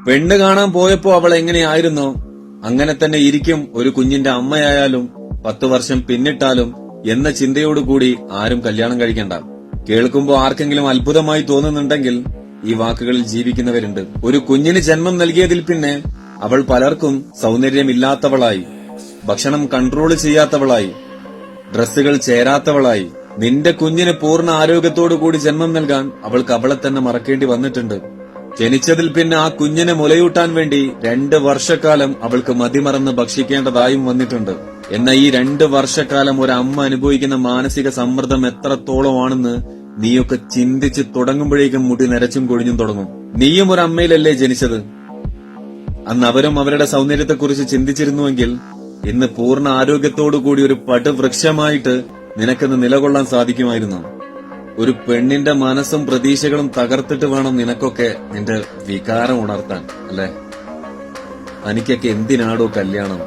പെണ്ണ് കാണാൻ പോയപ്പോ അവൾ എങ്ങനെയായിരുന്നോ അങ്ങനെ തന്നെ ഇരിക്കും ഒരു കുഞ്ഞിന്റെ അമ്മയായാലും 10 വർഷം പിന്നിട്ടാലും എന്ന ചിന്തയോടുകൂടി ആരും കല്യാണം കഴിക്കണ്ട. കേൾക്കുമ്പോ ആർക്കെങ്കിലും അത്ഭുതമായി തോന്നുന്നുണ്ടെങ്കിൽ ഈ വാക്കുകളിൽ ജീവിക്കുന്നവരുണ്ട്. ഒരു കുഞ്ഞിന് ജന്മം നൽകിയതിൽ പിന്നെ അവൾ പലർക്കും സൗന്ദര്യമില്ലാത്തവളായി, ഭക്ഷണം കൺട്രോൾ ചെയ്യാത്തവളായി, ഡ്രസ്സുകൾ ചേരാത്തവളായി. നിന്റെ കുഞ്ഞിന് പൂർണ്ണ ആരോഗ്യത്തോടുകൂടി ജന്മം നൽകാൻ അവൾക്ക് അവളെ തന്നെ മറക്കേണ്ടി വന്നിട്ടുണ്ട്. ജനിച്ചതിൽ പിന്നെ ആ കുഞ്ഞിനെ മുലയൂട്ടാൻ വേണ്ടി 2 വർഷക്കാലം അവൾക്ക് മതിമറന്ന് ഭക്ഷിക്കേണ്ടതായും വന്നിട്ടുണ്ട്. എന്നാൽ ഈ 2 വർഷക്കാലം ഒരു അമ്മ അനുഭവിക്കുന്ന മാനസിക സമ്മർദ്ദം എത്രത്തോളമാണെന്ന് നീയൊക്കെ ചിന്തിച്ച് തുടങ്ങുമ്പോഴേക്കും മുടി നരച്ചും കൊഴിഞ്ഞും തുടങ്ങും. നീയും ഒരു അമ്മയിലല്ലേ ജനിച്ചത്? അന്ന് അവരും അവരുടെ സൗന്ദര്യത്തെക്കുറിച്ച് ചിന്തിച്ചിരുന്നുവെങ്കിൽ ഇന്ന് പൂർണ്ണ ആരോഗ്യത്തോടുകൂടി ഒരു പടുവൃക്ഷമായിട്ട് നിനക്കെന്ന് നിലകൊള്ളാൻ സാധിക്കുമായിരുന്നു. ഒരു പെണ്ണിന്റെ മനസ്സും പ്രതീക്ഷകളും തകർത്തിട്ട് വേണം നിനക്കൊക്കെ നിന്റെ വികാരം ഉണർത്താൻ, അല്ലെ? തനിക്കൊക്കെ എന്തിനാടോ കല്യാണം?